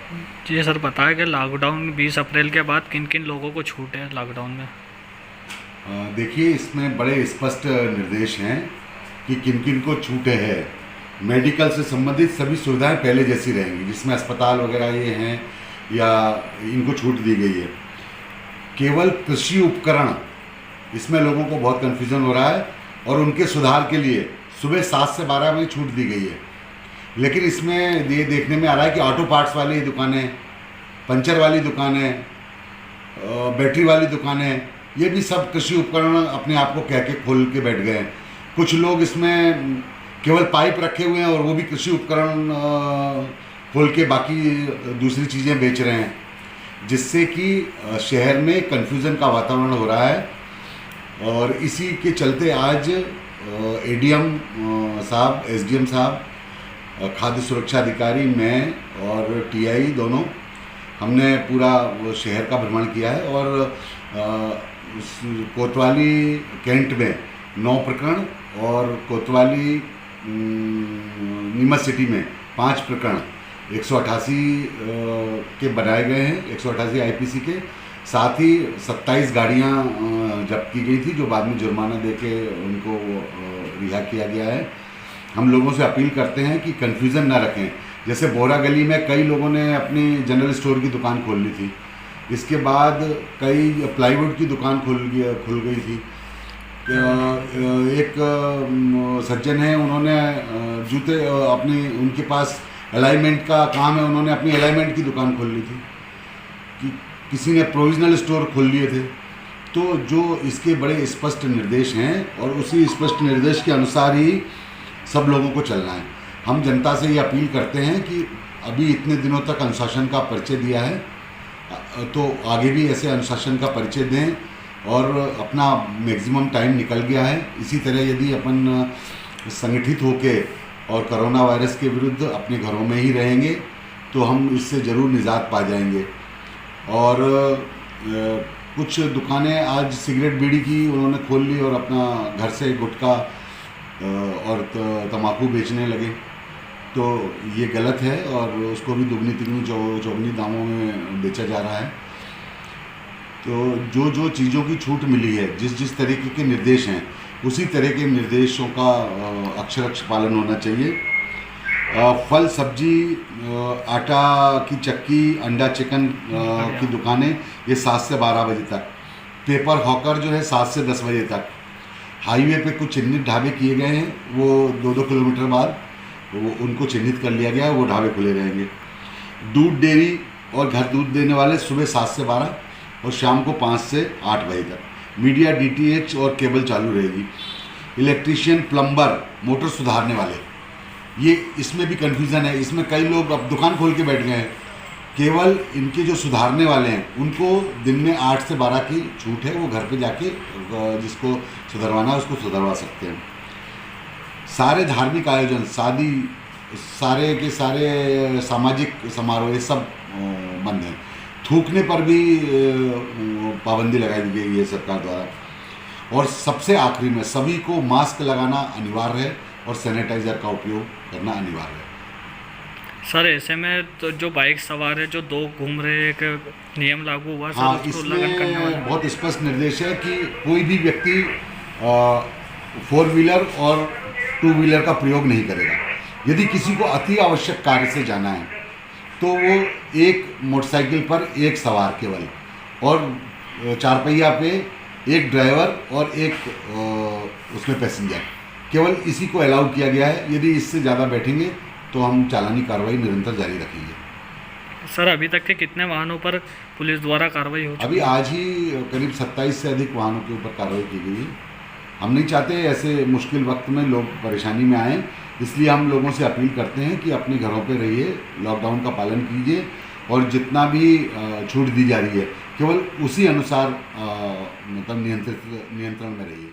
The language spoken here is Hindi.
जी सर, बताया कि लॉकडाउन 20 अप्रैल के बाद किन किन लोगों को छूट है लॉकडाउन में। देखिए, इसमें बड़े स्पष्ट निर्देश हैं कि किन किन को छूटे है। मेडिकल से संबंधित सभी सुविधाएं पहले जैसी रहेंगी, जिसमें अस्पताल वगैरह ये हैं या इनको छूट दी गई है। केवल कृषि उपकरण, इसमें लोगों को बहुत कन्फ्यूज़न हो रहा है और उनके सुधार के लिए सुबह 7 से 12 बजे छूट दी गई है। लेकिन इसमें ये देखने में आ रहा है कि ऑटो पार्ट्स वाली दुकानें, पंचर वाली दुकानें, बैटरी वाली दुकानें, ये भी सब कृषि उपकरण अपने आप को कह के खोल के बैठ गए हैं। कुछ लोग इसमें केवल पाइप रखे हुए हैं और वो भी कृषि उपकरण खोल के बाकी दूसरी चीज़ें बेच रहे हैं, जिससे कि शहर में कन्फ्यूज़न का वातावरण हो रहा है। और इसी के चलते आज एडीएम साहब, एसडीएम साहब, खाद्य सुरक्षा अधिकारी, मैं और टीआई दोनों, हमने पूरा शहर का भ्रमण किया है और उस कोतवाली कैंट में 9 प्रकरण और कोतवाली नीमच सिटी में 5 प्रकरण 188 के बनाए गए हैं, 188 आईपीसी के। साथ ही 27 गाड़ियां जब्त की गई थी, जो बाद में जुर्माना देके उनको रिहा किया गया है। हम लोगों से अपील करते हैं कि कन्फ्यूज़न ना रखें। जैसे बोरा गली में कई लोगों ने अपनी जनरल स्टोर की दुकान खोल ली थी, इसके बाद कई प्लाईवुड की दुकान खुल गई थी। एक सज्जन है, उन्होंने जूते अपनी, उनके पास अलाइनमेंट का काम है, उन्होंने अपनी अलाइनमेंट की दुकान खोल ली थी। किसी ने प्रोविजनल स्टोर खोल लिए थे। तो जो इसके बड़े स्पष्ट निर्देश हैं और उसी स्पष्ट निर्देश के अनुसार ही सब लोगों को चलना है। हम जनता से ये अपील करते हैं कि अभी इतने दिनों तक अनुशासन का परिचय दिया है, तो आगे भी ऐसे अनुशासन का परिचय दें और अपना मैक्सिमम टाइम निकल गया है। इसी तरह यदि अपन संगठित होके और कोरोना वायरस के विरुद्ध अपने घरों में ही रहेंगे तो हम इससे ज़रूर निजात पा जाएंगे। और कुछ दुकानें आज सिगरेट बीड़ी की उन्होंने खोल ली और अपना घर से गुटखा और तम्बाकू बेचने लगे, तो ये गलत है और उसको भी दुगनी तिगनी चौगनी दामों में बेचा जा रहा है। तो जो जो चीज़ों की छूट मिली है, जिस जिस तरीके के निर्देश हैं, उसी तरह के निर्देशों का अक्षरश पालन होना चाहिए। फल सब्जी, आटा की चक्की, अंडा चिकन की दुकानें ये 7 से 12 बजे तक। पेपर हॉकर जो है 7 से 10 बजे तक। हाईवे पे कुछ चिन्हित ढाबे किए गए हैं, वो 2-2 किलोमीटर बाद वो उनको चिन्हित कर लिया गया है, वो ढाबे खुले रहेंगे। दूध डेयरी और घर दूध देने वाले सुबह 7 से 12 और शाम को 5 से 8 बजे तक। मीडिया, डीटीएच और केबल चालू रहेगी। इलेक्ट्रीशियन, प्लम्बर, मोटर सुधारने वाले, ये इसमें भी कन्फ्यूज़न है। इसमें कई लोग अब दुकान खोल के बैठ गए हैं। केवल इनके जो सुधारने वाले हैं उनको दिन में 8 से 12 की छूट है, वो घर पे जाके जिसको सुधरवाना है उसको सुधरवा सकते हैं। सारे धार्मिक आयोजन, शादी, सारे के सारे सामाजिक समारोह, ये सब बंद हैं। थूकने पर भी पाबंदी लगाई गई है सरकार द्वारा। और सबसे आखिरी में सभी को मास्क लगाना अनिवार्य है और सैनिटाइज़र का उपयोग करना अनिवार्य है। सर, ऐसे में तो जो बाइक सवार है, जो 2 घूम रहे हैं, एक नियम लागू हुआ सर, हाँ, उसको उल्लंघन करने वाले इसमें बहुत स्पष्ट निर्देश है कि कोई भी व्यक्ति 4 व्हीलर और 2 व्हीलर का प्रयोग नहीं करेगा। यदि किसी को अति आवश्यक कार्य से जाना है तो वो एक मोटरसाइकिल पर एक सवार केवल, और 4 पहिया पे एक ड्राइवर और एक उसमें पैसेंजर, केवल इसी को अलाउ किया गया है। यदि इससे ज़्यादा बैठेंगे तो हम चालानी कार्रवाई निरंतर जारी रखेंगे। सर, अभी तक के कितने वाहनों पर पुलिस द्वारा कार्रवाई हो चुकी है? अभी आज ही करीब 27 से अधिक वाहनों के ऊपर कार्रवाई की गई है। हम नहीं चाहते ऐसे मुश्किल वक्त में लोग परेशानी में आएँ, इसलिए हम लोगों से अपील करते हैं कि अपने घरों पे रहिए, लॉकडाउन का पालन कीजिए और जितना भी छूट दी जा रही है केवल उसी अनुसार मतलब नियंत्रण में रहिए।